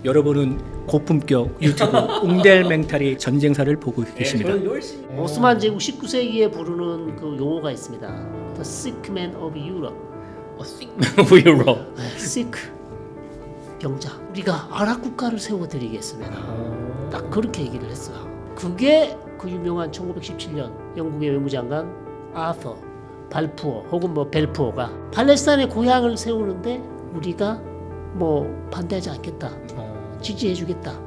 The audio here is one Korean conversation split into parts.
여러분은 고품격 유튜브 웅델맹탈이 전쟁사를 보고 계십니다. 오스만 제국 19세기에 부르는 그 용어가 있습니다. The sick man of Europe. Sick Europe. sick 병자. 우리가 아랍 국가를 세워드리겠습니다. 딱 그렇게 얘기를 했어요. 그게 그 유명한 1917년 영국의 외무장관 아서 발푸어 혹은 뭐 벨푸어가 팔레스타인의 고향을 세우는데 우리가 뭐 반대하지 않겠다, 지지해주겠다.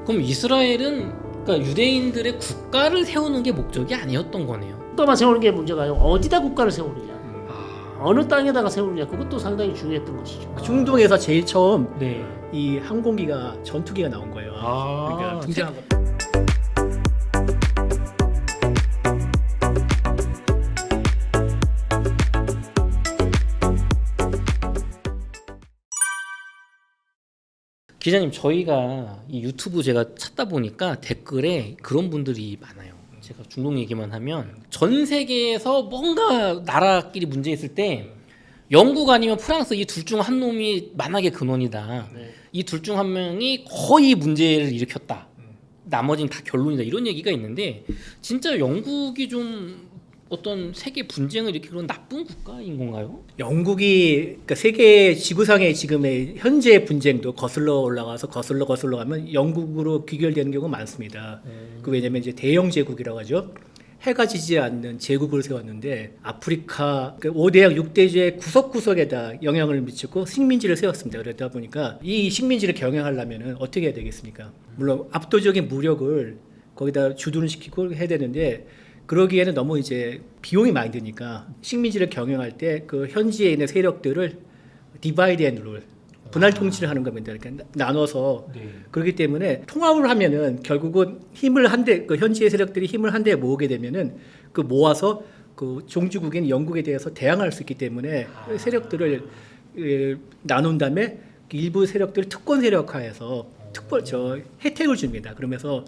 그럼 이스라엘은 그러니까 유대인들의 국가를 세우는 게 목적이 아니었던 거네요. 국가만 세우는 게 문제가 아니고 어디다 국가를 세우느냐, 어느 땅에다가 세우느냐, 그것도 상당히 중요했던 것이죠. 중동에서 제일 처음 네. 이 항공기가 전투기가 나온 거예요. 그러니까 등장한 거. 기자님, 저희가 이 유튜브 제가 찾다 보니까 댓글에 그런 분들이 많아요. 제가 중동 얘기만 하면 전 세계에서 뭔가 나라끼리 문제 있을 때 영국 아니면 프랑스 이 둘 중 한 놈이 만악의 근원이다. 네. 이 둘 중 한 명이 거의 문제를 일으켰다. 나머지는 다 결론이다. 이런 얘기가 있는데 진짜 영국이 좀 어떤 세계 분쟁을 일으키는 나쁜 국가인 건가요? 영국이 그러니까 세계 지구상의 지금의 현재 분쟁도 거슬러 올라가서 거슬러 가면 영국으로 귀결되는 경우가 많습니다. 그 왜냐면 이제 대영 제국이라고 하죠. 해가 지지 않는 제국을 세웠는데 아프리카 그 5대양 6대주의 구석구석에다 영향을 미치고 식민지를 세웠습니다. 그러다 보니까 이 식민지를 경영하려면 어떻게 해야 되겠습니까? 물론 압도적인 무력을 거기다 주둔을 시키고 해야 되는데 그러기에는 너무 이제 비용이 많이 드니까 식민지를 경영할 때 그 현지에 있는 세력들을 디바이드 앤 룰, 분할 통치를 하는 겁니다. 그러니까 나눠서 그렇기 때문에 통합을 하면은 결국은 힘을 한데 그 현지의 세력들이 힘을 한데 모으게 되면은 그 모아서 그 종주국인 영국에 대해서 대항할 수 있기 때문에 세력들을 나눈 다음에 일부 세력들을 특권 세력화해서 혜택을 줍니다. 그러면서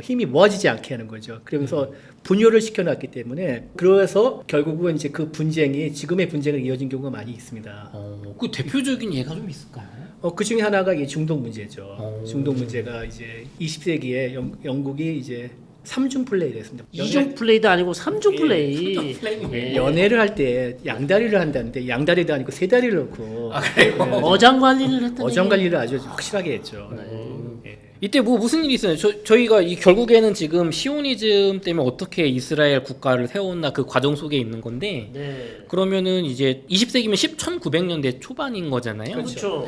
힘이 모아지지 않게 하는 거죠. 그러면서 분열을 시켜놨기 때문에 그래서 결국은 이제 그 분쟁이 지금의 분쟁을 이어진 경우가 많이 있습니다. 그 대표적인 예가 좀 있을까요? 그 중에 하나가 이 중동 문제죠. 중동 문제가 이제 20세기에 영국이 이제 3중 플레이를 했습니다. 2중 플레이도 아니고 3중 플레이. 예. 연애를 할 때 양다리를 한다는데 양다리도 아니고 세 다리를 넣고 어장 관리를 했던 어장 관리를 아주 확실하게 했죠. 이때 뭐 무슨 일이 있어요? 저희가 이 결국에는 지금 시오니즘 때문에 어떻게 이스라엘 국가를 세웠나 그 과정 속에 있는 건데 네. 그러면은 이제 20세기면 1900년대 초반인 거잖아요. 그렇죠.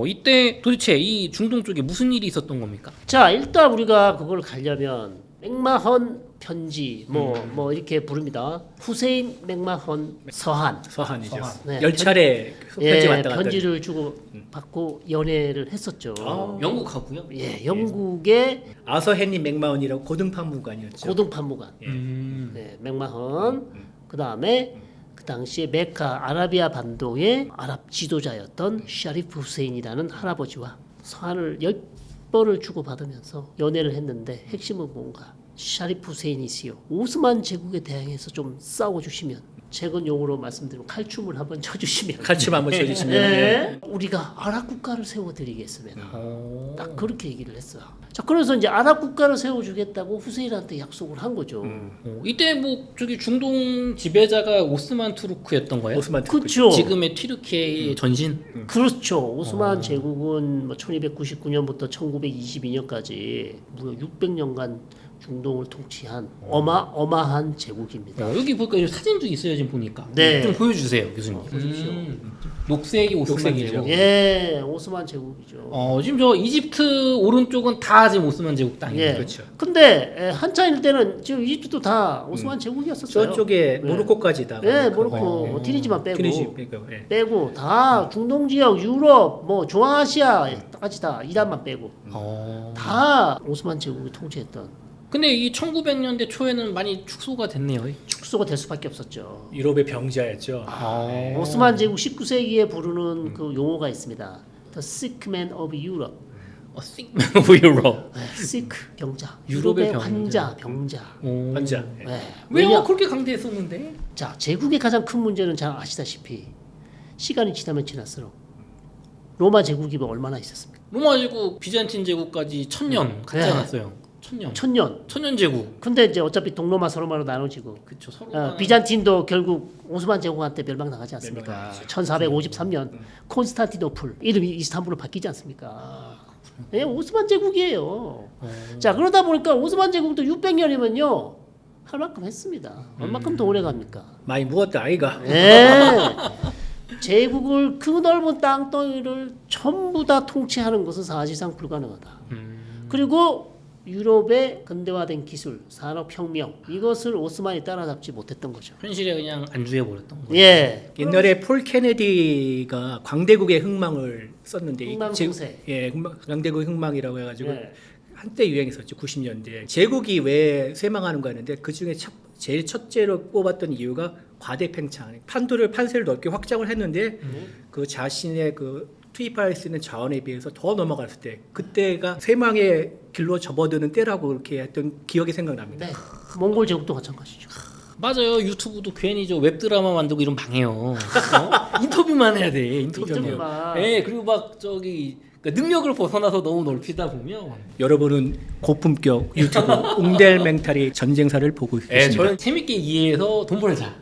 이때 도대체 이 중동 쪽에 무슨 일이 있었던 겁니까? 자, 일단 우리가 그걸 가려면 맥마헌 편지 뭐 이렇게 부릅니다. 후세인 맥마헌 서한이죠. 네. 10차례 편지 왔다 갔다. 편지를 주고 받고 연애를 했었죠. 영국하고요? 예, 영국의 아서 헨리 맥마헌이라고 고등판무관이었죠. 고등판무관. 네, 맥마헌. 그다음에 그 당시에 메카 아라비아 반도의 아랍 지도자였던 샤리프 후세인이라는 할아버지와 서한을 10번을 주고받으면서 연애를 했는데 핵심은 뭔가? 샤리프 후세인이시여, 오스만 제국에 대항해서 좀 싸워주시면, 최근 용어로 말씀드리면 칼춤을 한번 쳐주시면, 칼춤 한번 쳐주시면 네. 우리가 아랍 국가를 세워드리겠습니다. 딱 그렇게 얘기를 했어요. 자, 그래서 이제 아랍 국가를 세워주겠다고 후세인한테 약속을 한 거죠. 이때 뭐 저기 중동 지배자가 오스만 투르크였던 거예요? 오스만 투르크. 그렇죠. 지금의 튀르키예의 전신. 그렇죠. 오스만 제국은 뭐 1299년부터 1922년까지 무려 600년간 중동을 통치한 어마어마한 제국입니다. 여기 보니까 사진도 있어요, 지금 보니까. 네. 좀 보여주세요, 교수님. 녹색이 오스만 녹색이죠. 제국. 예, 오스만 제국이죠. 지금 저 이집트 오른쪽은 다 지금 오스만 제국 땅이에요. 예. 그렇죠. 근데 한창일 때는 지금 이집트도 다 오스만 제국이었었어요. 저쪽에 네. 모로코까지 다. 예, 모로코, 튀니지만 빼고. 튀니지 빼고. 예. 빼고 다 중동 지역, 유럽, 뭐 중앙아시아까지 다 이란만 빼고 다 오스만 제국이 통치했던. 근데 이 1900년대 초에는 많이 축소가 됐네요. 축소가 될 수밖에 없었죠. 유럽의 병자였죠. 오스만 제국 19세기에 부르는 그 용어가 있습니다. The sick man of Europe. Sick man of Europe. 네, sick 병자. 유럽의 유럽의 환자, 병자. 환자. 네. 왜요? 그렇게 강대했었는데? 자, 제국의 가장 큰 문제는 잘 아시다시피 시간이 지나면 지날수록 로마 제국이 얼마나 있었습니까? 로마 제국, 비잔틴 제국까지 1000년 같지 네. 않았어요. 1000년. 천년. 제국. 근데 이제 어차피 동로마 서로마로 나눠지고 그쵸 서로. 비잔틴도 결국 오스만 제국한테 멸망당하지 않습니까? 멸망당했죠. 1453년 콘스탄티노플 이름이 이스탄불로 바뀌지 않습니까? 예, 오스만 제국이에요. 자 그러다 보니까 오스만 제국도 600년이면요 할 만큼 했습니다. 얼마큼 더 오래 갑니까? 많이 묵었다 아이가. 예. 제국을 그 넓은 땅덩이를 전부 다 통치하는 것은 사실상 불가능하다. 그리고 유럽의 근대화된 기술, 산업혁명 이것을 오스만이 따라잡지 못했던 거죠. 현실에 그냥 안주해 버렸던 거예요. 예. 옛날에 폴 케네디가 광대국의 흥망을 썼는데 흥망성쇠. 광대국의 흥망이라고 해가지고 예. 한때 유행했었죠. 90년대. 제국이 왜 쇠망하는가 하는데 그 중에 제일 첫째로 뽑았던 이유가 과대팽창. 판세를 넓게 확장을 했는데 그 자신의 그 투입할 수 있는 자원에 비해서 더 넘어갔을 때 그때가 쇠망의 길로 접어드는 때라고 그렇게 했던 기억이 생각납니다. 네. 몽골 제국도 마찬가지죠. 맞아요. 유튜브도 괜히 저 웹드라마 만들고 이러면 망해요. 인터뷰만 해야 돼. 인터뷰만. 네, 그리고 막 저기 그러니까 능력을 벗어나서 너무 넓히다 보면. 여러분은 고품격 유튜브 웅델맹탈이 전쟁사를 보고 네, 계십니다. 저는 재밌게 이해해서 돈 벌자.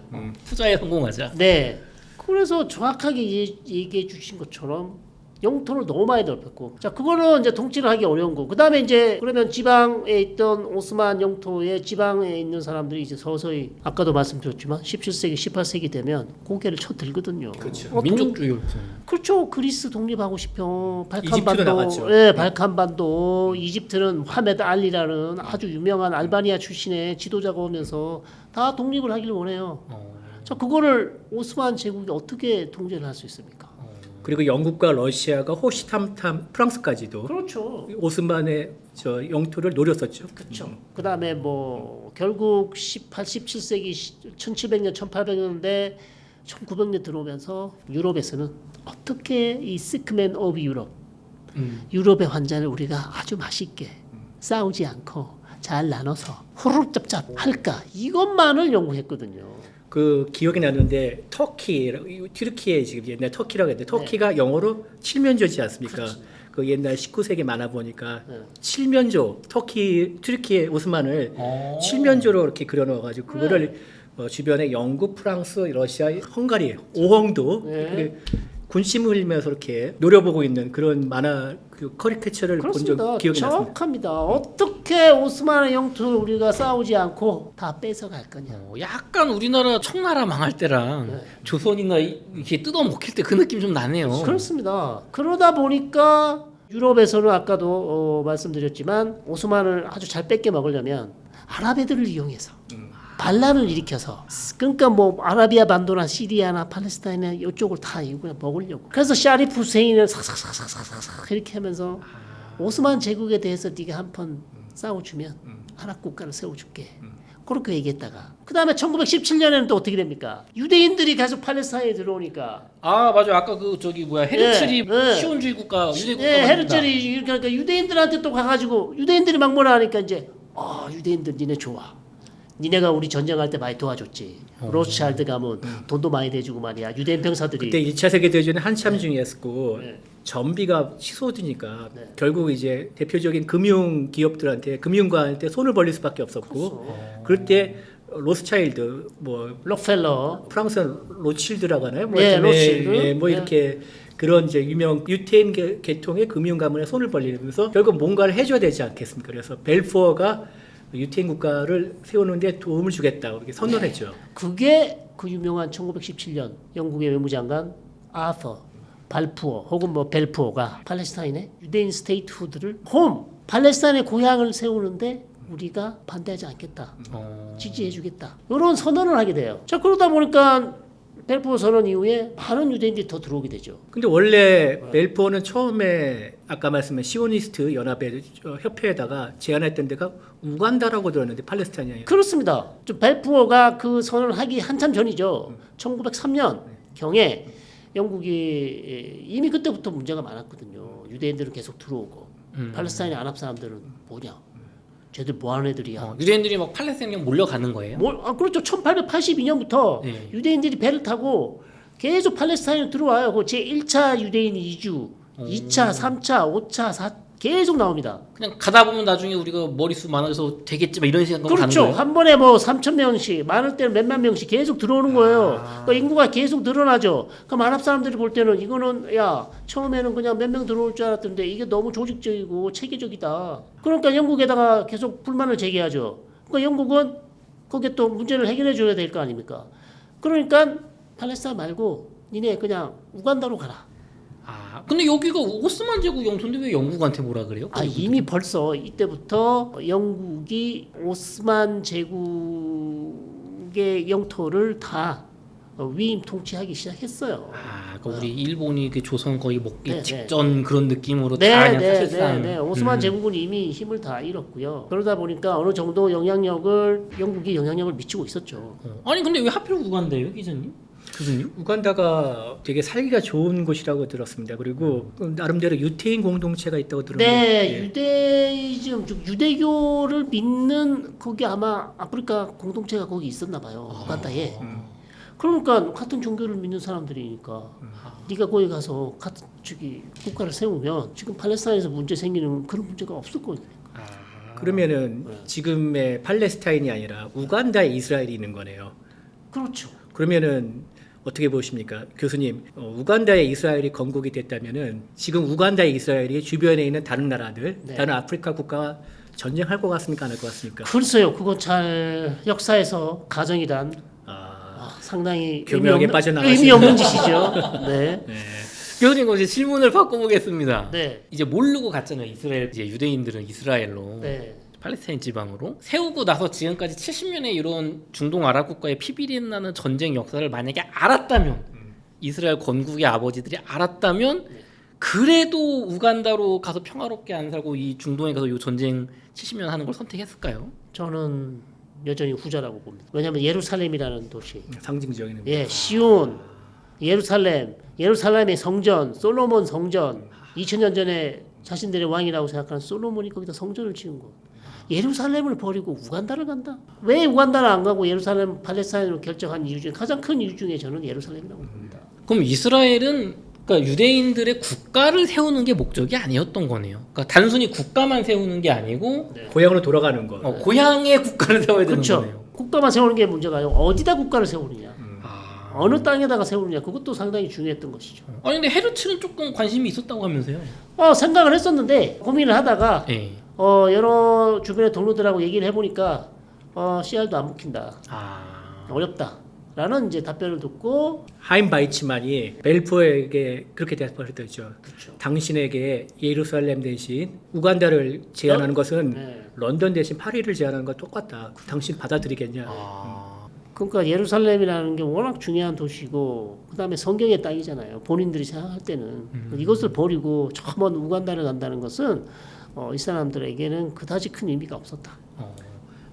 투자에 성공하자. 네. 그래서 정확하게 얘기해 주신 것처럼 영토를 너무 많이 넓혔고, 자 그거는 이제 통치를 하기 어려운 거. 그 다음에 이제 그러면 지방에 있던 오스만 영토의 지방에 있는 사람들이 이제 서서히 아까도 말씀드렸지만 17세기, 18세기 되면 고개를 쳐들거든요. 그렇죠. 민족주의. 그렇죠. 그리스 독립하고 싶어. 이집트도 발칸반도, 나갔죠. 예, 발칸반도, 이집트는 하메드 알리라는 아주 유명한 알바니아 출신의 지도자가 오면서 다 독립을 하길 원해요. 자, 그거를 오스만 제국이 어떻게 통제를 할 수 있습니까? 그리고 영국과 러시아가 호시탐탐 프랑스까지도 그렇죠. 오스만의 저 영토를 노렸었죠. 그렇죠. 그 다음에 뭐 결국 18, 17세기 1700년, 1800년대 1900년 들어오면서 유럽에서는 어떻게 이 시크맨 오브 유럽, 유럽의 환자를 우리가 아주 맛있게 싸우지 않고 잘 나눠서 후루룩 짭짭 할까 이것만을 연구했거든요. 그 기억이 나는데 튀르키예 지금 옛날 터키라고 했는데 터키가 영어로 칠면조지 않습니까? 그 옛날 19세기 만화 보니까 칠면조 튀르키예 오스만을 칠면조로 이렇게 그려놓아가지고 그거를 주변에 영국, 프랑스, 러시아, 헝가리 5홍도 군침을 흘리면서 이렇게 노려보고 있는 그런 만화 그 커리케처를 본 적 그렇습니다. 기억이 났습니다. 정확합니다. 어떻게 오스만의 영토를 우리가 싸우지 않고 다 뺏어갈 거냐. 약간 우리나라 청나라 망할 때랑 조선이나 이렇게 뜯어 먹힐 때 그 느낌 좀 나네요. 그렇습니다. 그러다 보니까 유럽에서는 아까도 말씀드렸지만 오스만을 아주 잘 뺏겨 먹으려면 아랍 애들을 이용해서 반란을 일으켜서 그러니까 뭐 아라비아 반도나 시리아나 팔레스타인이나 이쪽을 다 그냥 먹으려고. 그래서 샤리프 후세인을 삭삭삭삭삭삭 이렇게 하면서 오스만 제국에 대해서 네가 한번 싸워주면 아랍 국가를 세워줄게. 그렇게 얘기했다가 그 다음에 1917년에는 또 어떻게 됩니까? 유대인들이 계속 팔레스타인에 들어오니까 아 맞아 아까 그 저기 뭐야 헤르츠리 네. 시온주의 국가 유대 국가 헤르츠리 그러니까 유대인들한테 또 가가지고 유대인들이 막 뭐라 하니까 이제 유대인들 니네 좋아. 니네가 우리 전쟁할 때 많이 도와줬지. 로스차일드 가면 돈도 많이 대주고 말이야. 유대인 병사들이. 그때 2차 세계대전이 한참 중이었고 전비가 치솟으니까 결국 이제 대표적인 금융 기업들한테 금융가한테 손을 벌릴 수밖에 없었고 그럴 때 로스차일드 뭐 록펠러. 프랑스는 로칠드라고 하나요? 뭐 예, 하여튼 로칠드. 뭐 이렇게 그런 이제 유명 유태인 계통의 금융 가문에 손을 벌리면서 결국 뭔가를 해줘야 되지 않겠습니까? 그래서 벨푸어가 유태인 국가를 세우는데 도움을 주겠다 이렇게 선언했죠. 그게 그 유명한 1917년 영국의 외무장관 아서 발푸어 혹은 뭐 벨푸어가 팔레스타인의 유대인 스테이트후드를 팔레스타인의 고향을 세우는데 우리가 반대하지 않겠다. 지지해주겠다. 이런 선언을 하게 돼요. 자 그러다 보니까 벨푸어 선언 이후에 많은 유대인들이 더 들어오게 되죠. 근데 원래 벨푸어는 처음에 아까 말씀한 시오니스트 연합의 협회에다가 제안했던 데가 우간다라고 들었는데 팔레스타인이 아니라. 그렇습니다. 벨푸어가 그 선언을 하기 한참 전이죠. 1903년 경에 영국이 이미 그때부터 문제가 많았거든요. 유대인들은 계속 들어오고 팔레스타인의 아랍 사람들은 뭐냐? 쟤들 뭐하는 애들이야? 유대인들이 막 팔레스타인에 몰려가는 거예요? 그렇죠. 1882년부터 네. 유대인들이 배를 타고 계속 팔레스타인으로 들어와요. 그 제1차 유대인 이주 2차, 3차, 5차, 4 계속 나옵니다. 그냥 가다 보면 나중에 우리가 머릿수 많아져서 되겠지 막 이런 생각으로 가는 그렇죠. 거예요. 한 번에 뭐 3,000명씩, 많을 때는 몇만 명씩 계속 들어오는 거예요. 그러니까 인구가 계속 늘어나죠. 그럼 아랍 사람들이 볼 때는 이거는 야 처음에는 그냥 몇 명 들어올 줄 알았던데 이게 너무 조직적이고 체계적이다. 그러니까 영국에다가 계속 불만을 제기하죠. 그러니까 영국은 거기에 또 문제를 해결해 줘야 될 거 아닙니까? 그러니까 팔레스타인 말고 니네 그냥 우간다로 가라. 근데 여기가 오스만 제국 영토인데 왜 영국한테 뭐라 그래요? 이미 벌써 이때부터 영국이 오스만 제국의 영토를 다 위임 통치하기 시작했어요. 그러니까 우리 일본이 그 조선 거의 먹기 네, 직전 그런 느낌으로 다 그냥 사실상. 네. 오스만 제국은 이미 힘을 다 잃었고요. 그러다 보니까 어느 정도 영국이 영향력을 미치고 있었죠. 아니 근데 왜 하필 우간다예요, 기자님? 교수님? 우간다가 되게 살기가 좋은 곳이라고 들었습니다. 그리고 나름대로 유태인 공동체가 있다고 들었는데 네, 유대이즘, 즉 유대교를 믿는 거기 아마 아프리카 공동체가 거기 있었나 봐요. 우간다에. 그러니까 같은 종교를 믿는 사람들이니까 네가 거기 가서 같은 국가를 세우면 지금 팔레스타인에서 문제 생기는 그런 문제가 없을 거예요. 그러면은 지금의 팔레스타인이 아니라 우간다에 이스라엘이 있는 거네요. 그렇죠. 그러면은 어떻게 보십니까, 교수님? 우간다에 이스라엘이 건국이 됐다면은 지금 우간다에 이스라엘이 주변에 있는 다른 나라들, 다른 아프리카 국가와 전쟁할 것 같습니까, 안 할 것 같습니까? 글쎄요, 그거 잘 역사에서 가정이란 상당히 교묘하게 빠져나가시는 의미 없는 짓이죠. 네. 교수님 이제 질문을 바꿔보겠습니다. 네. 이제 모르고 갔잖아요. 이스라엘 이제 유대인들은 이스라엘로. 네. 팔레스타인 지방으로 세우고 나서 지금까지 70년의 이런 중동 아랍 국가의 피비린 나는 전쟁 역사를 만약에 알았다면 이스라엘 건국의 아버지들이 알았다면 그래도 우간다로 가서 평화롭게 안 살고 이 중동에 가서 이 전쟁 70년 하는 걸 선택했을까요? 저는 여전히 후자라고 봅니다. 왜냐하면 예루살렘이라는 도시, 상징적인 의미. 예, 시온, 예루살렘의 성전, 솔로몬 성전, 2000년 전에 자신들의 왕이라고 생각하는 솔로몬이 거기다 성전을 지은 곳. 예루살렘을 버리고 우간다를 간다? 왜 우간다를 안 가고 예루살렘 팔레스타인으로 결정한 이유 중에 가장 큰 이유 중에 저는 예루살렘이라고 봅니다. 그럼 이스라엘은 그러니까 유대인들의 국가를 세우는 게 목적이 아니었던 거네요. 그러니까 단순히 국가만 세우는 게 아니고 고향으로 돌아가는 거. 고향의 국가를 세워야 되는 그렇죠. 거네요. 국가만 세우는 게 문제가 아니고 어디다 국가를 세우느냐, 어느 땅에다가 세우느냐, 그것도 상당히 중요했던 것이죠. 아니 근데 헤르츠는 조금 관심이 있었다고 하면서요. 생각을 했었는데 고민을 하다가 네. 여러 주변의 동료들하고 얘기를 해보니까 CR도 안 먹힌다. 어렵다. 라는 이제 답변을 듣고 하임 바이츠만이 벨포에게 그렇게 대답했죠. 그렇죠. 당신에게 예루살렘 대신 우간다를 제안하는 것은 런던 대신 파리를 제안하는 것과 똑같다. 당신 받아들이겠냐? 그러니까 예루살렘이라는 게 워낙 중요한 도시고 그다음에 성경의 땅이잖아요. 본인들이 생각할 때는 이것을 버리고 저 먼 우간다를 간다는 것은 이 사람들에게는 그다지 큰 의미가 없었다.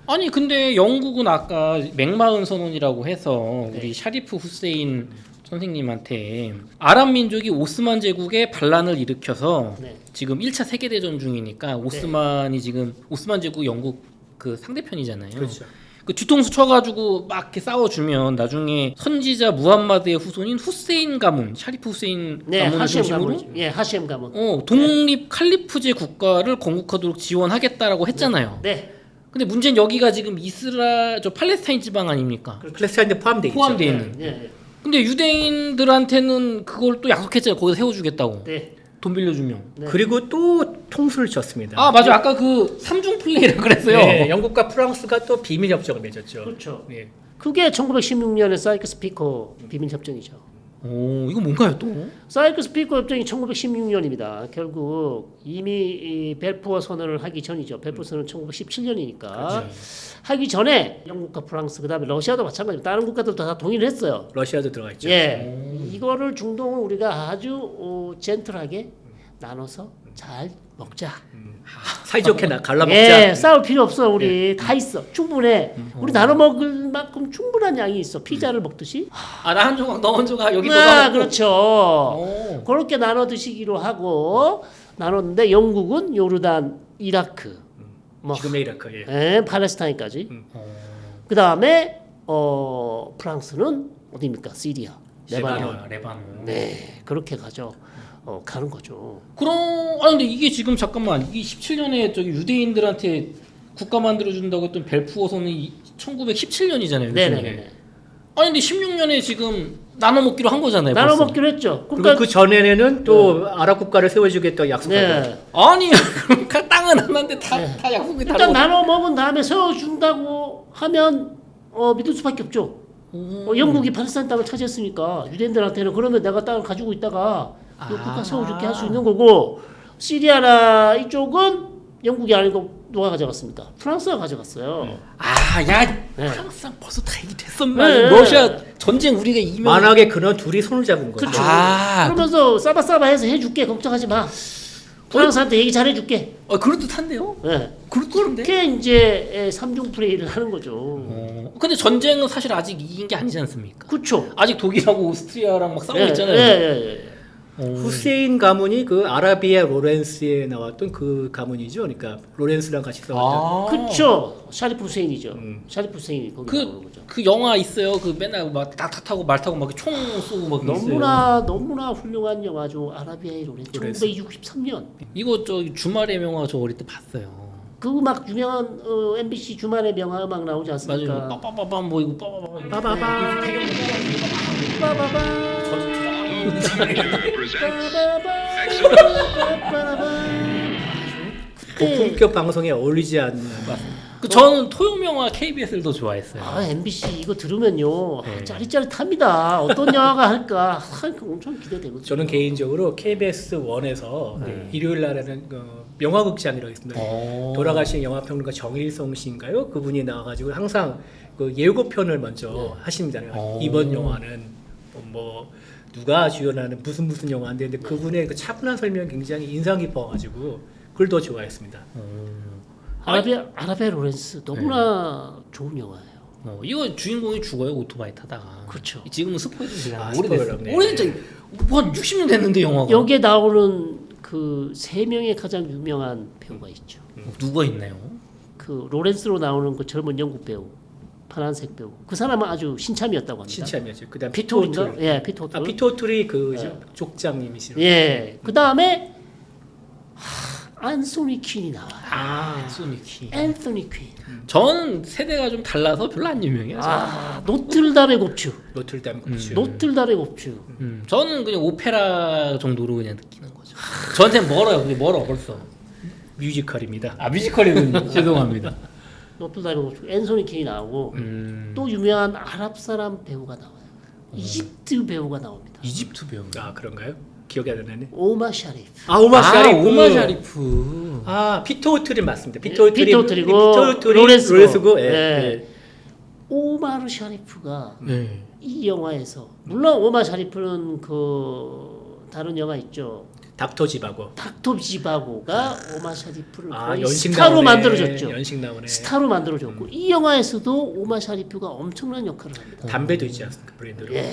아니 근데 영국은 아까 맥마흔 선언이라고 해서 우리 샤리프 후세인 선생님한테 아랍 민족이 오스만 제국의 반란을 일으켜서 지금 1차 세계대전 중이니까 오스만이 지금 오스만 제국 영국 그 상대편이잖아요. 그렇죠. 그 뒤통수 쳐가지고 막 이렇게 싸워주면 나중에 선지자 무함마드의 후손인 후세인 가문, 샤리프 후세인 가문을 하셴 중심으로 가문. 하셴 가문. 독립 칼리프제 국가를 건국하도록 지원하겠다라고 했잖아요. 네. 근데 문제는 여기가 지금 저 팔레스타인 지방 아닙니까? 팔레스타인도 포함돼 있죠. 포함되어 있는. 네. 근데 유대인들한테는 그걸 또 약속했잖아요. 거기서 세워주겠다고. 네. 돈 빌려주면. 그리고 또 통수를 쳤습니다. 맞아. 아까 그 삼중 플레이라고 그랬어요. 네, 영국과 프랑스가 또 비밀 협정을 맺었죠. 그렇죠. 네. 그게 1916년에 사이크스 피코 비밀 협정이죠. 이거 뭔가요 또? 사이크스 피코 협정이 1916년입니다. 결국 이미 이 벨푸어 선언을 하기 전이죠. 벨푸어 선언은 1917년이니까 하기 전에 영국과 프랑스 그다음에 러시아도 마찬가지로 다른 국가들도 다 동의를 했어요. 러시아도 들어가 있죠. 이거를 중동을 우리가 아주 젠틀하게 나눠서 잘 먹자. 사이좋게 갈라먹자. 싸울 필요 없어. 우리 다 있어. 충분해. 우리 나눠 먹을 만큼 충분한 양이 있어. 피자를 먹듯이. 나 한 조각, 너 한 조각, 여기 너가 먹고. 그렇죠. 그렇게 나눠 드시기로 하고 나눴는데 영국은 요르단, 이라크, 지금의 이라크. 팔레스타인까지. 그 다음에 프랑스는 어디입니까? 시리아, 레바논. 레바논. 네, 그렇게 가죠. 가는 거죠. 근데 이게 지금 잠깐만 이 17년에 저기 유대인들한테 국가 만들어준다고 했던 벨푸어선은 1917년이잖아요. 네네네. 아니 근데 16년에 지금 나눠 먹기로 한 거잖아요. 나눠 벌써. 먹기로 했죠. 그리고 그 전에는 또 아랍 국가를 세워주겠다 약속하고. 네. 아니 그 땅은 하나인데 다 약속이 일단 다르고. 나눠 먹은 다음에 세워준다고 하면 믿을 수밖에 없죠. 영국이 팔레스타인 땅을 차지했으니까 유대인들한테는 그러면 내가 땅을 가지고 있다가 이 국가 세워줄게 할 수 있는 거고, 시리아나 이쪽은 영국이 아니고 누가 가져갔습니다. 프랑스가 가져갔어요. 야 네. 프랑스랑 벌써 다 얘기됐었나? 네. 러시아 전쟁 우리가 이기면 만약에 그런 둘이 손을 잡은 거죠. 그렇죠. 아, 그러면서 싸바싸바해서 해줄게, 걱정하지 마. 프랑스한테 얘기 잘해줄게. 그럴듯한데요? 네. 그럴듯한데? 그렇게 이제 3중 플레이를 하는 거죠. 근데 전쟁은 사실 아직 이긴 게 아니지 않습니까? 그렇죠. 아직 독일하고 오스트리아랑 막 싸우고 예, 있잖아요. 예. 후세인 가문이 그 아라비아 로렌스에 나왔던 그 가문이죠. 그러니까 로렌스랑 같이 싸웠던. 그렇죠. 샤리프 후세인이죠. 샤리프 후세인이 거기 나오는 거죠. 그 영화 있어요. 그 맨날 막 딱 타고 말 타고 막 총 쏘고 막 있어요. 너무나 훌륭한 영화죠. 아라비아의 로렌스. 1963년. 이거 저 주말의 명화 저 어릴 때 봤어요. 그 음악 유명한 MBC 주말의 명화 음악 나오지 않습니까? 맞아요. 빠빠빠빠 뭐 이거 빠빠빠빠 빠바바. 빠바바. 고품격 방송에 어울리지 않는. 저는 토요 영화 KBS를 더 좋아했어요. MBC 이거 들으면요 짜릿짜릿합니다. 어떤 영화가 할까 엄청 기대되거든요. 저는 개인적으로 KBS 1에서 일요일 날에는 명화극장이라고 있습니다. 돌아가신 영화평론가 정일성 씨인가요? 그분이 나와가지고 항상 그 예고편을 먼저 하십니다. 이번 영화는 뭐 누가 주연하는 무슨 영화인데, 근데 그분의 그 차분한 설명이 굉장히 인상 깊어가지고 그걸 더 좋아했습니다. 아라비아 로렌스 너무나 좋은 영화예요. 이거 주인공이 죽어요, 오토바이 타다가. 그렇죠. 지금은 스포일러 아, 오래됐어요. 스포일러네. 오래됐죠. 뭐 60년 됐는데 영화가. 여기에 나오는 그 세 명의 가장 유명한 배우가 있죠. 누가 있나요? 그 로렌스로 나오는 그 젊은 영국 배우, 파란색 배우. 그 사람은 아주 신참이었다고 합니다. 신참이었죠. 그다음 피터 오툴인가? 예, 피터 오툴. 피터 오툴이 그 족장님이시죠. 예. 그 다음에 안소니 퀸이 나와요. 소니키. 앤서니 퀸. 저는 세대가 좀 달라서 별로 안 유명해요. 노틀담의 곱추. 노틀담 곱추. 노틀담의 곱추. 저는 그냥 오페라 정도로 그냥 느끼는 거죠. 저한테는 멀어요. 그게 멀어 벌써. 뮤지컬입니다. 뮤지컬이군요. 죄송합니다. 노틀담의 곱추. 앤서니 퀸이 나오고 또 유명한 아랍 사람 배우가 나와요. 이집트 배우가 나옵니다. 이집트 배우. 그런가요? 기억이 안 나네. 오마 샤리프. 오마 샤리프. 오마 샤리프. 피터 오툴이 맞습니다. 피터 오툴이 피터 오툴이고 로렌스고. 예. 오마르 샤리프가 네. 이 영화에서, 물론 오마 샤리프는 그 다른 영화 있죠. 닥터 지바고. 닥터 지바고가 오마 샤리프를 거의 연식 스타로 나오네. 만들어줬죠. 연식 나오네. 스타로 만들어줬고 이 영화에서도 오마 샤리프가 엄청난 역할을 합니다. 담배도 있지 않습니까? 브랜드로. 예.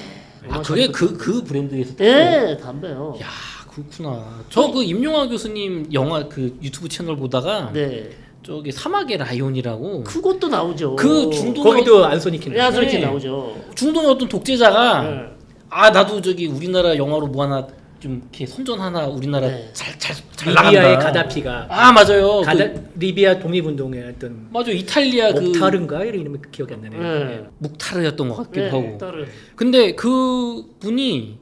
그게 그 브랜드에서. 예, 담배요. 야 그렇구나. 저 그 임용환 교수님 영화 그 유튜브 채널 보다가 네. 저기 사막의 라이온이라고 그것도 나오죠. 그 중동 거기도 안소니 킨. 안소니 퀸 네. 나오죠. 중동의 어떤 독재자가 네. 나도 저기 우리나라 영화로 뭐 하나 좀 이렇게 선전 하나 우리나라 네. 잘 리비아의 나간다. 가다피가. 맞아요. 리비아 독립운동에 했던 맞아 이탈리아 그 옥타르인가 이런 이름이 기억이 안 나네요. 네. 묵타르였던 것 같기도 네, 하고. 따로. 근데 그 분이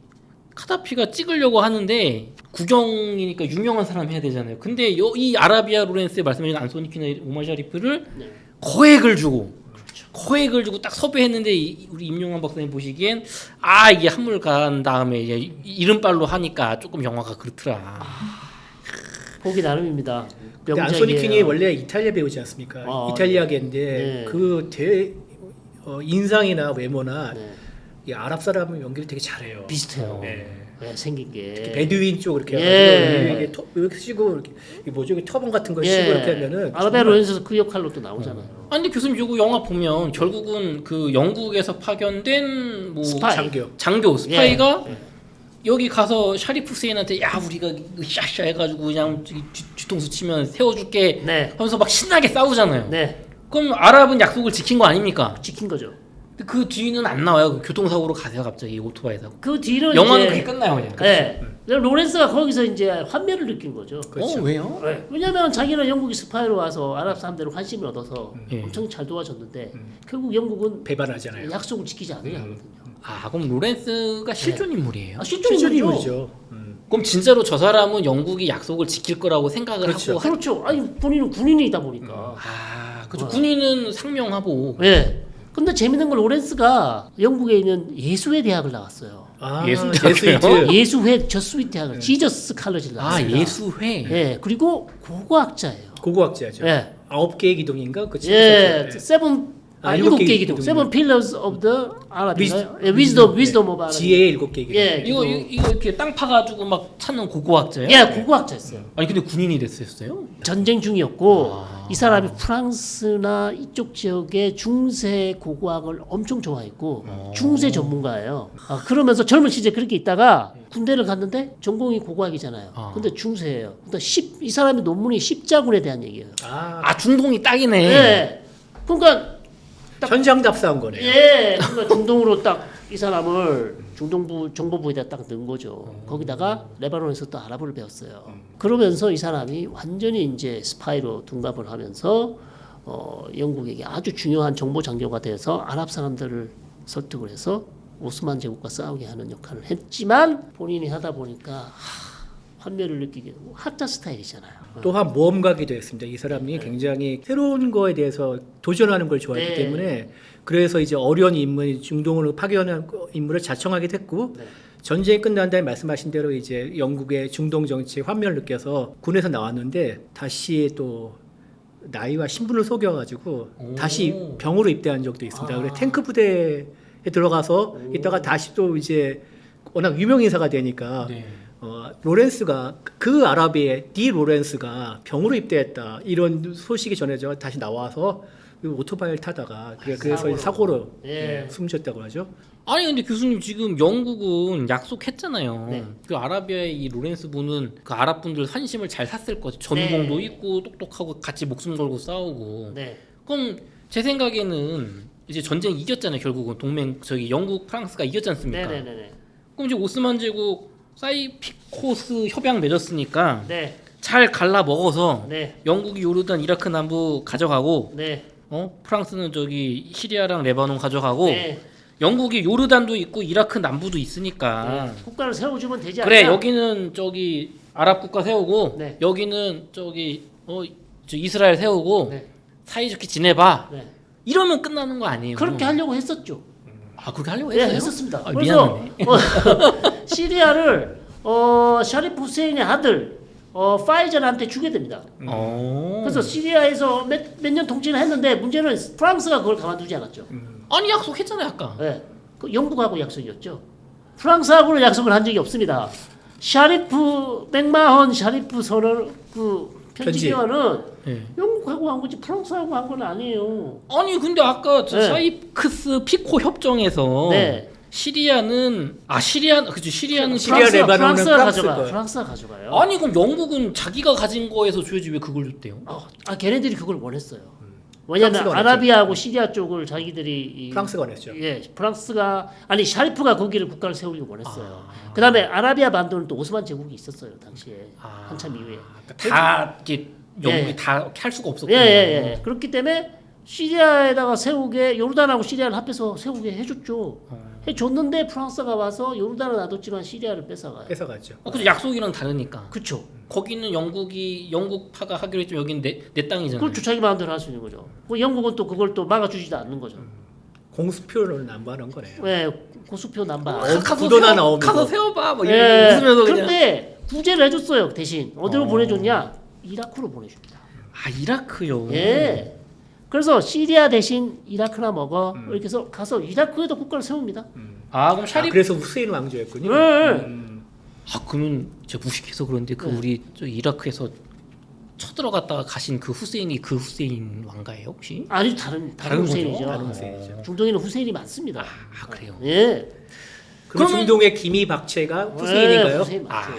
카다피가 찍으려고 하는데 국영이니까 유명한 사람 해야 되잖아요. 근데 이 아라비아 로렌스에 말씀하신 안소니 퀸의 오마 샤리프를 네. 거액을 주고 딱 섭외했는데 우리 임용환 박사님 보시기엔 이게 한물 간 다음에 이제 이름빨로 하니까 조금 영화가 그렇더라. 보기 나름입니다. 근데 안소니 퀸이 원래 이탈리아 배우지 않습니까? 이탈리아계인데 네. 그 인상이나 외모나 네. 이 아랍 사람은 연기를 되게 잘해요. 비슷해요. 네. 네, 생긴 게. 베두인 쪽 이렇게 예. 이렇게 쓰고 이렇게 이게 뭐죠? 이게 터번 같은 거 예. 쓰고 이렇게 하면은 아라비아 로렌스에서 그 역할로 또 나오잖아요. 근데 교수님 이거 영화 보면 결국은 그 영국에서 파견된 뭐 스파이. 장교. 스파이가 예. 여기 가서 샤리프 세인한테 야 우리가 샤샤 해가지고 그냥 뒤통수 치면 세워줄게 네. 하면서 막 신나게 싸우잖아요. 네. 그럼 아랍은 약속을 지킨 거 아닙니까? 지킨 거죠. 근데 그 뒤는 안 나와요. 그 교통사고로 가세요 갑자기 오토바이 사고. 그 뒤로 영화는 이제 그게 끝나요 그냥. 네. 로렌스가 거기서 이제 환멸을 느낀 거죠. 그렇죠. 왜요? 네. 왜냐하면 자기는 영국이 스파이로 와서 아랍 사람들의 관심을 얻어서 예. 엄청 잘 도와줬는데 결국 영국은 배반하잖아요. 약속을 지키지 않으려 하거든요. 아 그럼 로렌스가 실존 인물이에요? 아, 실존이죠. 실존인물이죠. 그럼 진짜로 저 사람은 영국이 약속을 지킬 거라고 생각을 그렇죠. 하고 그렇죠. 아니 본인은 군인이다 보니까. 그렇죠. 군인은 상명하고 네. 근데 재밌는 건 로렌스가 영국에 있는 예수회 대학을 나왔어요. 예수 예수이트. 예수회 저스윗 대학을 지저스 칼러지를 나왔습니다. 예수회. 예. 그리고 고고학자예요. 고고학자죠. 예. 9개의 기둥인가? 그 예. 책. 세븐 일곱 7개 개의 기둥. 기둥. 세븐 필러스 오브 더 아랍인가요? 위즈덤 오브 아랍. 지혜의 7개의 기둥. 예. 이거 이렇게 땅 파가지고 막 찾는 고고학자예요? 예, 고고학자였어요. 아니 근데 군인이 됐었어요? 전쟁 중이었고 이 사람이 프랑스나 이쪽 지역의 중세 고고학을 엄청 좋아했고 중세 전문가예요. 그러면서 젊은 시절에 그렇게 있다가 군대를 갔는데 전공이 고고학이잖아요. 근데 중세예요. 근데 이 사람의 논문이 십자군에 대한 얘기예요. 아, 중동이 딱이네. 예. 그러니까 현장답 싸운 거네요. 예, 그러니까 중동으로 딱 이 사람을 중동부 정보부에다 딱 넣은 거죠. 거기다가 레바논에서 또 아랍어를 배웠어요. 그러면서 이 사람이 완전히 이제 스파이로 둔갑을 하면서 영국에게 아주 중요한 정보 장교가 돼서 아랍 사람들을 설득을 해서 오스만 제국과 싸우게 하는 역할을 했지만 본인이 하다 보니까 환멸을 느끼게 되고 학자 스타일이잖아요. 또한 모험가기도 했습니다. 이 사람이 굉장히 새로운 거에 대해서 도전하는 걸 좋아했기 네. 때문에 그래서 이제 어려운 인물, 중동으로 파견한 인물을 자청하게 됐고 네. 전쟁이 끝난 다음에 말씀하신 대로 이제 영국의 중동 정치에 환멸을 느껴서 군에서 나왔는데 다시 또 나이와 신분을 속여가지고 다시 병으로 입대한 적도 있습니다. 그래서 탱크 부대에 들어가서 있다가 다시 또 이제 워낙 유명 인사가 되니까 네. 로렌스가 그 아랍의 디 로렌스가 병으로 입대했다 이런 소식이 전해져 다시 나와서 오토바이를 타다가 그래서 사고로 예. 숨졌다고 하죠. 아니 근데 교수님 지금 영국은 약속했잖아요. 네. 그 아라비아의 이 로렌스 분은 그 아랍 분들 환심을 잘 샀을 거지. 전공도 네. 있고 똑똑하고 같이 목숨 걸고 싸우고. 네. 그럼 제 생각에는 이제 전쟁 이겼잖아요. 결국은 동맹 영국 프랑스가 이겼지 않습니까? 네네네. 그럼 이제 오스만 제국 사이피코스 협약 맺었으니까 네. 잘 갈라 먹어서 네. 영국이 요르단 이라크 남부 가져가고 네. 프랑스는 시리아랑 레바논 가져가고 네. 영국이 요르단도 있고 이라크 남부도 있으니까 국가를 세워주면 되지 않나? 그래 여기는 아랍 국가 세우고 네. 여기는 이스라엘 세우고 네. 사이좋게 지내봐 네. 이러면 끝나는 거 아니에요? 그렇게 하려고 했었죠. 그렇게 하려고 네, 했어요? 했었습니다. 아, 그래서 미안하네. 시리아를 샤리프 후세인의 아들 파이절한테 주게 됩니다. 그래서 시리아에서 몇 년 통치를 했는데 문제는 프랑스가 그걸 가만두지 않았죠. 아니 약속했잖아요 아까. 네. 그 영국하고 약속이었죠. 프랑스하고는 약속을 한 적이 없습니다. 샤리프 맥마헌 샤리프 선언 편지기관은 네. 영국하고 한 거지 프랑스하고 한 건 아니에요. 아니 근데 아까 네. 사이크스 피코 협정에서 네. 시리아는 시리아 시리아 프랑스가 레바논은 가져가. 거예요. 프랑스가 가져가요. 아니 그럼 영국은 자기가 가진 거에서 줘야지 왜 그걸 줬대요? 걔네들이 그걸 원했어요. 왜냐하면 프랑스가 아라비아하고 시리아 쪽을 자기들이 프랑스가 원했죠. 프랑스가 샤리프가 거기를 국가를 세우려고 원했어요. 그다음에 아라비아 반도는 또 오스만 제국이 있었어요 당시에 한참 이후에. 다 이게 영국이 예. 다 할 수가 없었고. 예. 그렇기 때문에 시리아에다가 세우게 요르단하고 시리아를 합해서 세우게 해줬죠. 해줬는데 프랑스가 와서 요르단은 놔뒀지만 시리아를 뺏어가요. 뺏어갔죠. 그래서 약속이랑 다르니까. 그렇죠. 거기는 영국파가 하기로 했지만 여기는 내 땅이잖아요. 그렇죠. 자기 마음대로 할 수 있는 거죠. 영국은 또 그걸 또 막아주지도 않는 거죠. 공수표를 남발한 거네요. 왜 고수표 남발. 구도나 나오면 가서 세워봐 뭐 예. 웃으면서 그냥. 그런데 구제를 해줬어요. 대신 어디로 보내줬냐? 이라크로 보내줍니다. 이라크요. 예. 그래서 시리아 대신 이라크나 먹어 이렇게 해서 가서 이라크에도 국가를 세웁니다. 그럼 샤리프. 그래서 후세인 왕조였군요. 그러면 제가 무식해서 그런데 우리 이라크에서 쳐들어갔다가 가신 그 후세인이 그 후세인 왕가예요 혹시? 아니 다른 거죠? 후세인이죠. 다른 후세인이죠. 중동에는 후세인이 많습니다. 그래요. 예. 그럼 그러면- 중동의 기미 박채가 후세인인가요? 후세인 맞죠.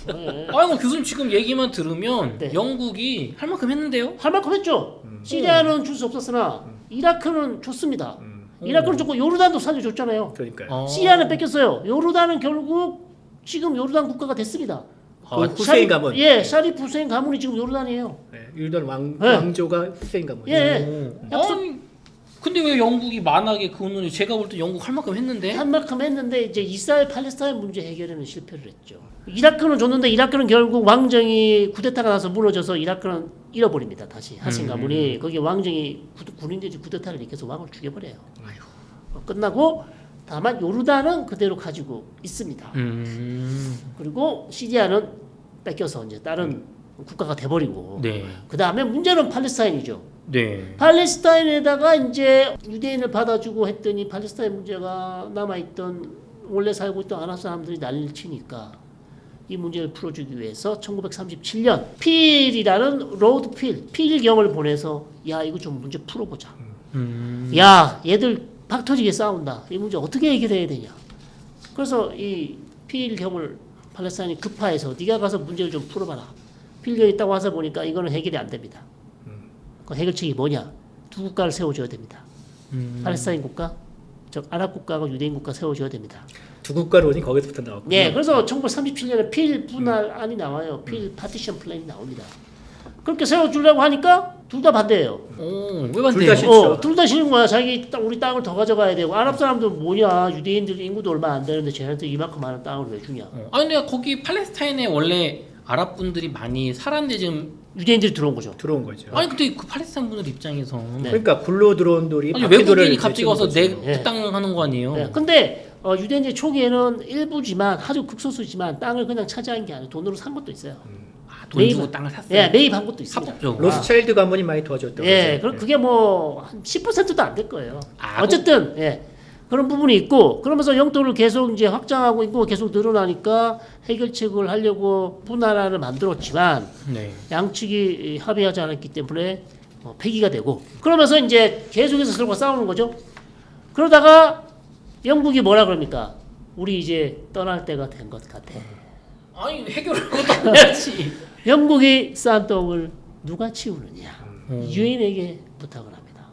그렇구나. 예. 그럼 교수님 지금 얘기만 들으면 네. 영국이 할 만큼 했는데요? 할 만큼 했죠. 시리아는 줄 수 없었으나 이라크는 줬습니다. 이라크는 줬고 요르단도 살려줬잖아요. 그러니까요. 시리아는 뺏겼어요. 요르단은 결국 지금 요르단 국가가 됐습니다. 그 후세인 가문. 예, 샤리프 후세인 가문이 지금 요르단이에요. 네, 요르단 네. 왕조가 후세인 가문. 예, 아니, 근데 왜 영국이 만약에 그거는 제가 볼 때 영국 할 만큼 했는데 한 만큼 했는데 이제 이스라엘 팔레스타인 문제 해결에는 실패를 했죠. 이라크는 줬는데 이라크는 결국 왕정이 쿠데타가 나서 무너져서 이라크는 잃어버립니다. 다시 하신 가문이 거기 왕정이 군인들이 쿠데타를 일으켜서 왕을 죽여버려요. 끝나고 다만 요르단은 그대로 가지고 있습니다. 그리고 시리아는 뺏겨서 이제 다른 국가가 돼버리고 네. 그 다음에 문제는 팔레스타인이죠. 네. 팔레스타인에다가 이제 유대인을 받아주고 했더니 팔레스타인 문제가 남아있던 원래 살고 있던 아랍 사람들이 난리를 치니까 이 문제를 풀어주기 위해서 1937년 필이라는 로드 필경을 보내서 야 이거 좀 문제 풀어보자. 야 얘들 박 터지게 싸운다. 이 문제 어떻게 해결해야 되냐. 그래서 이 필경을 팔레스타인이 급파해서 네가 가서 문제를 좀 풀어봐라. 필경이 있다고 와서 보니까 이거는 해결이 안 됩니다. 그 해결책이 뭐냐? 두 국가를 세워줘야 됩니다. 팔레스타인 국가, 즉 아랍 국가하고 유대인 국가 세워줘야 됩니다. 두 국가론이 거기서부터 나왔고. 네, 그래서 1937년에 필 분할안이 나와요. 필 파티션 플랜이 나옵니다. 그렇게 세워주려고 하니까 둘 다 반대예요. 왜 둘 반대요? 다 싫죠. 둘 다 싫은 거야. 우리 땅을 더 가져가야 되고 아랍 사람들 뭐냐? 유대인들 인구도 얼마 안 되는데 쟤한테 이만큼 많은 땅을 왜 주냐? 아니 근데 거기 팔레스타인에 원래 아랍 분들이 많이 살았는데 지금 유대인들이 들어온 거죠. 들어온 거죠. 아니 근데 그 팔레스타인 분들 입장에서 네. 그러니까 굴로 들어온 돌이 아니 바퀴돌을 외국인이 갑자기 와서 내 네. 땅 하는 거 아니에요? 네, 근데 유대인들 초기에는 일부지만 아주 극소수지만 땅을 그냥 차지한 게 아니라 돈으로 산 것도 있어요. 돈 주고 땅을 샀어요. 예, 매입한 것도 있습니다. 합법적으로. 로스차일드 가문이 많이 도와줬다고. 예, 그러죠. 그게 뭐 한 10%도 안 될 거예요. 아, 어쨌든 예. 그런 부분이 있고 그러면서 영토를 계속 이제 확장하고 있고 계속 늘어나니까 해결책을 하려고 분할안을 만들었지만 네. 양측이 합의하지 않았기 때문에 폐기가 되고 그러면서 이제 계속해서 서로가 싸우는 거죠. 그러다가 영국이 뭐라 그럽니까? 우리 이제 떠날 때가 된 것 같아. 아니 해결을 그것도 해야지. 영국이 싼 똥을 누가 치우느냐? 유엔에게 부탁을 합니다.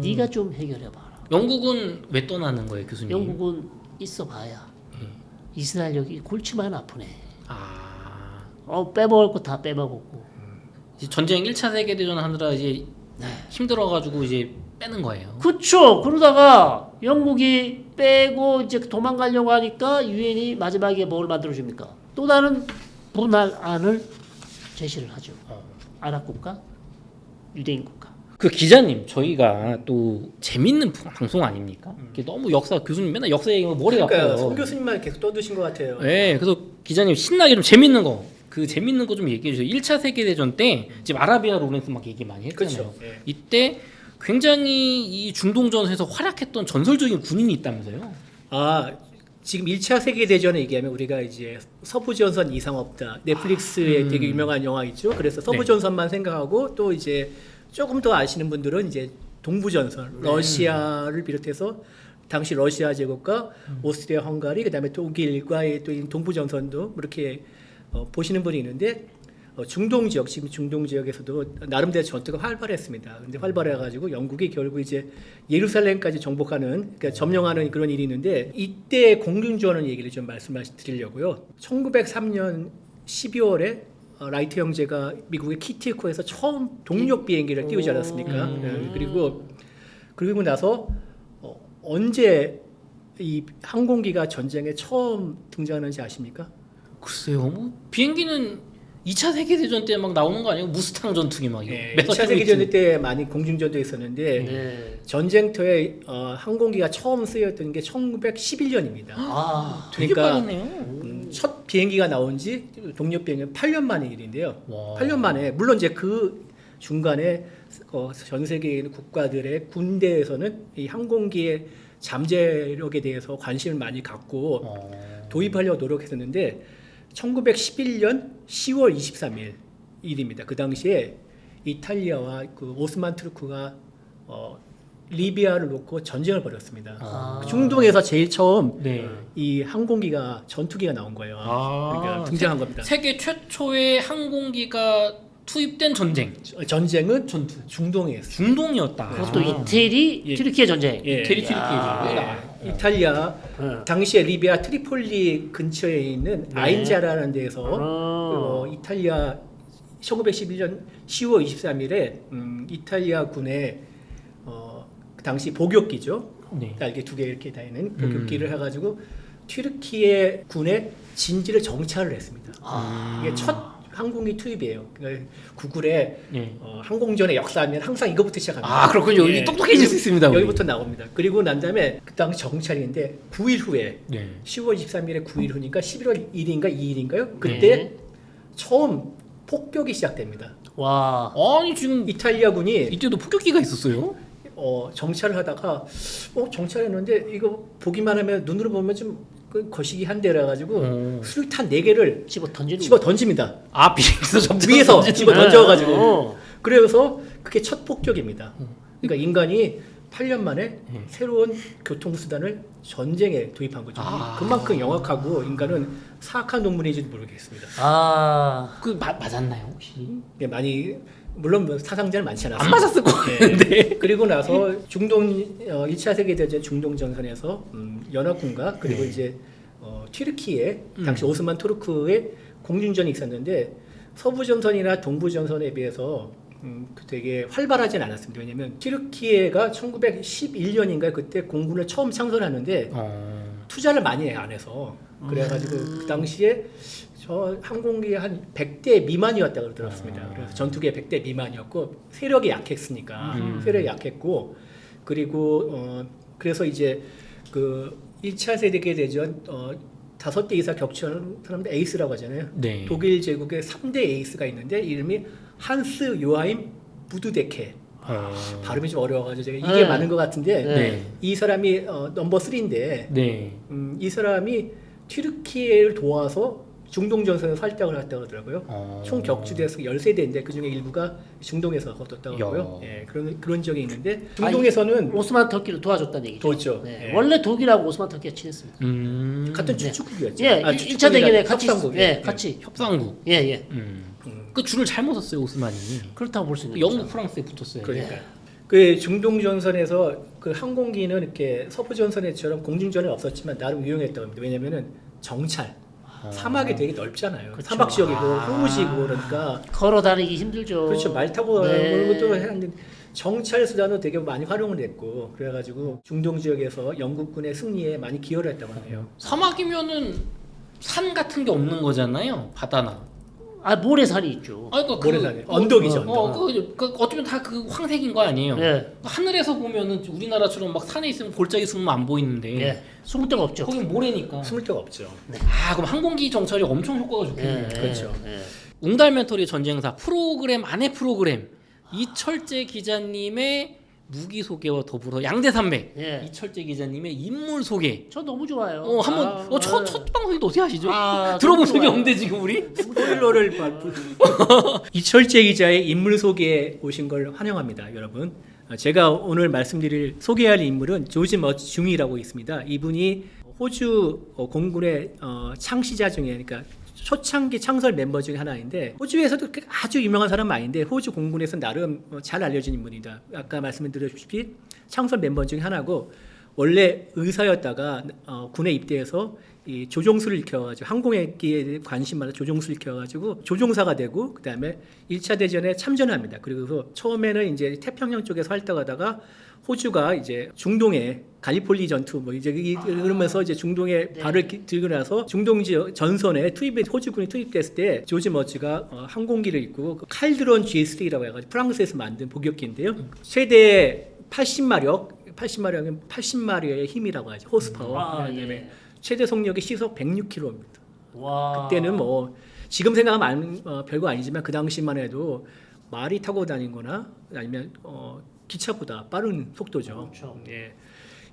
네가 좀 해결해봐라. 영국은 왜 떠나는 거예요, 교수님? 영국은 있어봐야 이스라엘 여기 골치만 아프네. 빼먹을 거 다 빼먹었고. 이제 전쟁 1차 세계 대전 하느라 이제 힘들어가지고 이제 빼는 거예요. 그쵸. 그러다가 영국이 빼고 이제 도망가려고 하니까 유엔이 마지막에 뭘 만들어줍니까? 또 다른 분할안을 제시를 하죠. 아랍 국가, 유대인 국가. 그 기자님 저희가 또 재밌는 방송 아닙니까? 이게 너무 역사 교수님 맨날 역사 얘기하면 머리가 그러니까 아파요. 송 교수님만 계속 떠드신 것 같아요. 네, 그래서 기자님 신나게 좀 재밌는 거. 그 재밌는 거 좀 얘기해 주세요. 1차 세계 대전 때 지금 아라비아 로렌스 막 얘기 많이 했잖아요. 그렇죠. 예. 이때 굉장히 이 중동 전선에서 활약했던 전설적인 군인이 있다면서요? 지금 1차 세계대전에 얘기하면 우리가 이제 서부전선 이상 없다. 넷플릭스에 되게 유명한 영화 있죠. 그래서 서부전선만 생각하고 또 이제 조금 더 아시는 분들은 이제 동부전선, 러시아를 비롯해서 당시 러시아 제국과 오스트리아 헝가리 그다음에 독일과의 또 이 동부전선도 이렇게 보시는 분이 있는데 중동 지역 지금 중동 지역에서도 나름대로 전투가 활발했습니다. 근데 활발해가지고 영국이 결국 이제 예루살렘까지 정복하는 그러니까 점령하는 그런 일이 있는데 이때 공중전원 얘기를 좀 말씀드리려고요. 1903년 12월에 라이트 형제가 미국의 키티코에서 처음 동력 비행기를 띄우지 않았습니까? 그리고 나서 언제 이 항공기가 전쟁에 처음 등장하는지 아십니까? 글쎄요. 뭐 비행기는 2차 세계 대전 때 막 나오는 거 아니에요? 무스탕 전투기 막. 네, 2차 세계대전 때 많이 공중전도 있었는데 네. 전쟁터에 항공기가 처음 쓰였던 게 1911년입니다. 되게 그러니까 빠르네요. 첫 비행기가 나온 지 동력 비행은 8년 만의 일인데요. 와. 8년 만에 물론 이제 그 중간에 전 세계에 있는 국가들의 군대에서는 이 항공기의 잠재력에 대해서 관심을 많이 갖고 도입하려고 노력했었는데 1911년 10월 23일 일입니다. 그 당시에 이탈리아와 그 오스만 투르크가 리비아를 놓고 전쟁을 벌였습니다. 중동에서 제일 처음 네. 이 항공기가 전투기가 나온 거예요. 그러니까 등장한 겁니다. 세계 최초의 항공기가 투입된 전쟁. 전쟁은 중동에 했어요. 중동이었다. 그것도 이태리 예. 튀르키예 전쟁. 예. 테리티리키. 야. 이탈리아 네. 당시에 리비아 트리폴리 근처에 있는 네. 아인자라는 데서 이탈리아 1911년 10월 23일에 이탈리아 군의 그 당시 복역기죠. 네. 날개 2개 이렇게 다니는 복역기를 해가지고 튀르키예 군의 진지를 정찰을 했습니다. 이게 첫 항공기 투입이에요. 그러니까 구글에 네. 항공전의 역사하면 항상 이거부터 시작합니다. 그렇군요. 예. 똑똑해질 수 있습니다. 우리. 여기부터 나옵니다. 그리고 난 다음에 그 당시 정찰인데 9일 후에 네. 10월 23일에 9일 후니까 11월 1일인가 2일인가요? 그때 네. 처음 폭격이 시작됩니다. 와. 아니 지금 이탈리아 군이 이때도 폭격기가 있었어요? 정찰을 하다가 정찰했는데 이거 보기만 하면 눈으로 보면 좀 거시기 한데라 가지고 수류탄 4개를 집어 던지는 집어 던집니다. 비행기에서 전부 위에서 집어 던져가지고 어. 그래서 그게 첫 폭격입니다. 그러니까 인간이 8년 만에 새로운 교통수단을 전쟁에 도입한 거죠. 그만큼 영악하고 인간은 사악한 동물인지도 모르겠습니다. 맞았나요 혹시? 예, 많이 물론 뭐 사상자는 많지 않았어요. 안 맞았을 것 같은데. 그리고 나서 중동 1차 세계대전 중동 전선에서 연합군과 그리고 이제 튀르키예 당시 오스만 투르크의 공중전이 있었는데 서부 전선이나 동부 전선에 비해서 되게 활발하진 않았습니다. 왜냐하면 튀르키예가 1911년인가 그때 공군을 처음 창설하는데 투자를 많이 안 해서 그래가지고 그 당시에 저 항공기 한 100대 미만이었다고 들었습니다. 그래서 전투기에 100대 미만이었고 세력이 약했으니까 세력이 약했고 그리고 그래서 이제 그 1차 세계대전 5대 이상 격추하는 사람들 에이스라고 하잖아요. 네. 독일 제국의 3대 에이스가 있는데 이름이 한스 요하임 부드데케. 발음이 좀 어려워가지고 제가 이게 네. 맞는 것 같은데 네. 이 사람이 넘버 3인데 네. 이 사람이 튀르키예를 도와서 중동 전선에서 활동을 했다고 하더라고요. 총 격추대에서 13대인데 그중에 일부가 중동에서 거뒀다고 하고요. 예, 그런 적이 있는데 중동에서는 오스만 터키를 도와줬다는 얘기죠. 도왔죠. 네. 예. 원래 독일하고 오스만 터키가 친했습니다. 같은 주축국이었죠. 예, 1차 대전에 같이 협상국이. 예, 같이. 협상국. 예, 예. 그 줄을 잘못 썼어요 오스만이. 그렇다고 볼 수 있는 영국 거죠. 프랑스에 붙었어요. 그러니까 그 중동 전선에서 그 항공기는 이렇게 서부 전선에처럼 공중전은 없었지만 나름 유용했다고 합니다. 왜냐면은 정찰. 사막이 되게 넓잖아요. 그쵸. 사막 지역이고 호우지고 그러니까 걸어 다니기 힘들죠. 그렇죠. 말 타고 네. 그런 것도 했는데 정찰 수단도 되게 많이 활용을 했고 그래가지고 중동 지역에서 영국군의 승리에 많이 기여를 했다고 하네요. 사막이면은 산 같은 게 없는 거잖아요. 바다나. 모래산이 있죠. 그러니까 모래산이 언덕이죠. 어쩌면 다 그 황색인 거 아니에요. 네. 하늘에서 보면은 우리나라처럼 막 산에 있으면 골짜기 숨으면 안 보이는데 예. 숨을 데가 없죠. 거긴 모래니까. 숨을 데가 없죠. 그럼 항공기 정찰이 엄청 효과가 좋겠네요. 예. 그렇죠. 예. 웅달멘토리 전쟁사 프로그램 안에 프로그램ם 이철재 기자님의 무기 소개와 더불어 양대산맥 예. 이철재 기자님의 인물 소개. 저 너무 좋아요. 한번 첫 방송인데 어떻게 하시죠? 아, 들어본 너무 적이 좋아요. 없는데 지금 우리? 스포일러를 이철재 기자의 인물 소개에 오신 걸 환영합니다, 여러분. 제가 오늘 말씀드릴 소개할 인물은 조지 머치 중이라고 있습니다. 이분이 호주 공군의 창시자 중에 그러니까 초창기 창설 멤버 중에 하나인데 호주에서도 아주 유명한 사람은 아닌데 호주 공군에서 나름 잘 알려진 인물이다. 아까 말씀드렸다시피 창설 멤버 중에 하나고 원래 의사였다가 군에 입대해서 이 조종수를 익혀가지고 항공기에 관심 많아 조종수를 익혀가지고 조종사가 되고 그 다음에 1차 대전에 참전합니다. 그리고 처음에는 이제 태평양 쪽에서 활동하다가 호주가 이제 중동에 갈리폴리 전투 뭐 이제 이러면서 이제 중동에 발을 들고 나서 중동 지역 전선에 호주군이 투입됐을 때 조지 머치가 항공기를 입고 그 칼드론 G3라고 해가지고 프랑스에서 만든 복역기인데요. 최대 80마력은 80마력의 힘이라고 하죠. 호스파워. 예. 최대 속력이 시속 106km입니다. 와. 그때는 뭐 지금 생각하면 별거 아니지만 그 당시만 해도 말이 타고 다니거나 아니면 기차보다 빠른 속도죠. 그렇죠. 예.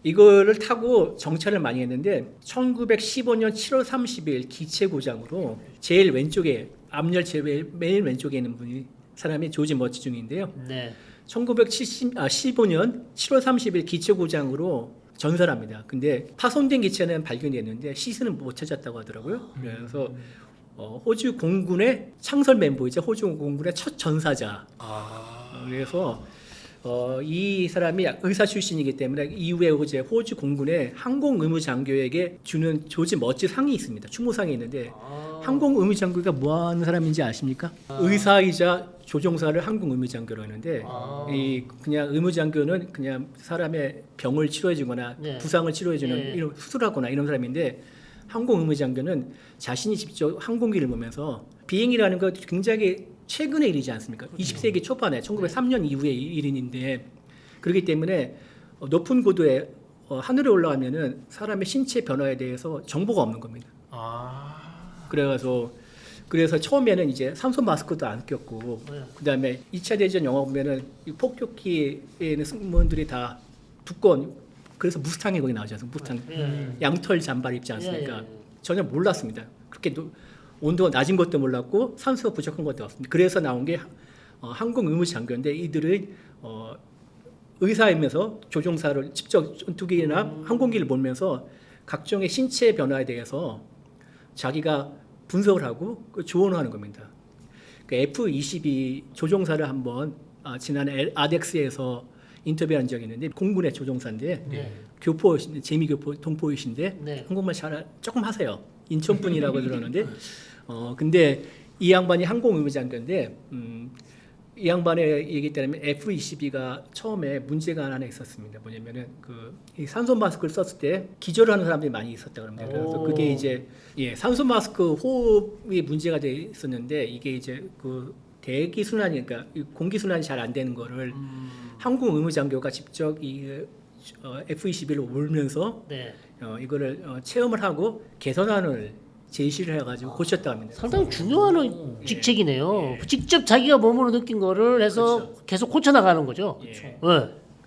이거를 타고 정찰을 많이 했는데 1915년 7월 30일 기체 고장으로 제일 왼쪽에 앞열 제일 맨 왼쪽에 있는 사람이 조지 머치 중인데요. 네. 1915년 7월 30일 기체 고장으로 전설합니다. 근데 파손된 기체는 발견됐는데 시신은 못 찾았다고 하더라고요. 그래서 호주 공군의 창설 멤버이자 호주 공군의 첫 전사자. 그래서 이 사람이 의사 출신이기 때문에 이후에 이제 호주 공군의 항공의무장교에게 주는 조지 머치 상이 있습니다. 추모상이 있는데 항공의무장교가 뭐 하는 사람인지 아십니까? 의사이자 조종사를 항공의무장교로 하는데 이 그냥 의무장교는 그냥 사람의 병을 치료해주거나 네. 부상을 치료해주는 네. 이런 수술하거나 이런 사람인데 항공의무장교는 자신이 직접 항공기를 보면서 비행이라는 거 굉장히 최근의 일이지 않습니까? 20세기 초반에 1903년 이후의 일인데 그렇기 때문에 높은 고도에 하늘에 올라가면은 사람의 신체 변화에 대해서 정보가 없는 겁니다. 그래서 처음에는 이제 산소 마스크도 안 꼈고 그다음에 2차 대전 영화 보면은 이 폭격기에는 승무원들이 다 두꺼운 그래서 무스탕이 거기 나오지 않습니까? 무스탕 양털 잠바를 입지 않습니까? 예, 예. 전혀 몰랐습니다. 그렇게 온도가 낮은 것도 몰랐고 산소가 부족한 것도 없습니다. 그래서 나온 게 항공의무장교인데 이들은 의사이면서 조종사를 직접 전투기나 항공기를 보면서 각종의 신체 변화에 대해서 자기가 분석을 하고 조언을 하는 겁니다. F-22 조종사를 한번 지난해 아덱스에서 인터뷰한 적이 있는데 공군의 조종사인데 재미교포 동포이신데 네. 한국말 잘 조금 하세요. 인천 분이라고 들었는데 근데 이 양반이 항공의무장교인데 이 양반의 얘기 따르면 F-22가 처음에 문제가 하나 있었습니다. 뭐냐면은 이 산소 마스크를 썼을 때 기절을 하는 사람들이 많이 있었다 그럽니다. 그래서 그게 이제 산소 마스크 호흡이 문제가 돼 있었는데 이게 이제 대기 순환이 그러니까 공기 순환이 잘 안 되는 거를 항공의무장교가 직접 이 F-22를 몰면서 네. 이거를 체험을 하고 개선안을 제시를 해가지고 고쳤다 합니다. 상당히 중요한 직책이네요. 직접 자기가 몸으로 느낀 거를 해서 그렇죠. 계속 고쳐나가는 거죠. 예. 네.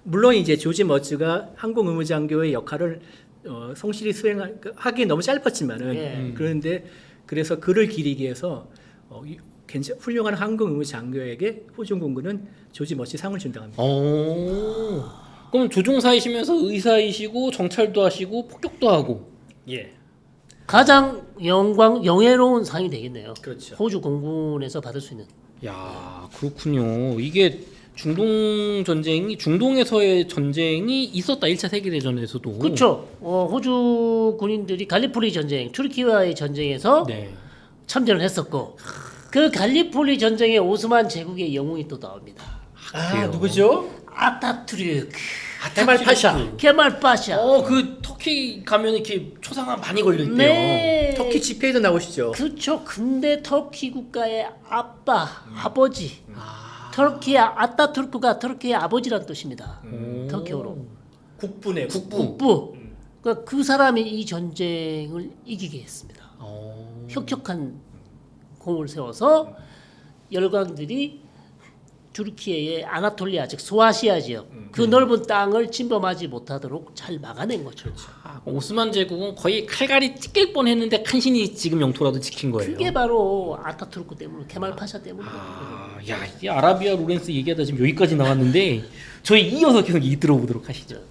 물론 이제 조지 머츠가 항공의무장교의 역할을 성실히 수행하기 너무 짧았지만은 예. 그런데 그래서 그를 기리기 위해서 훌륭한 항공의무장교에게 호주 공군은 조지 머치 상을 준다고 합니다. 그럼 조종사이시면서 의사이시고 정찰도 하시고 폭격도 하고. 예, 가장 영예로운 상이 되겠네요. 그렇죠. 호주 공군에서 받을 수 있는. 야, 그렇군요. 이게 중동에서의 전쟁이 있었다. 1차 세계 대전에서도. 그렇죠. 호주 군인들이 갈리폴리 전쟁, 투르키와의 전쟁에서 네. 참전을 했었고 그 갈리폴리 전쟁에 오스만 제국의 영웅이 또 나옵니다. 그래요? 누구죠? 아타투르크, 케말 파샤. 케말 파샤. 그 터키 가면 이렇게 초상화 많이 걸려 있대요. 네. 터키 집회에도 나오시죠. 그렇죠. 근데 터키 국가의 아버지. 터키의 아타투르크가 터키의 아버지란 뜻입니다. 터키어로. 국부네. 국부. 그러니까 그 사람이 이 전쟁을 이기게 했습니다. 혁혁한 공을 세워서 열강들이 투르키예의 아나톨리아 즉 소아시아 지역 그 넓은 땅을 침범하지 못하도록 잘 막아낸 거죠. 오스만 제국은 거의 칼갈이 찢길 뻔했는데 간신히 지금 영토라도 지킨 거예요. 그게 바로 아타투르크 때문에 케말 파샤 때문이에요. 야, 이 아라비아 로렌스 얘기하다 지금 여기까지 나왔는데 저희 이어서 계속 들어보도록 하시죠.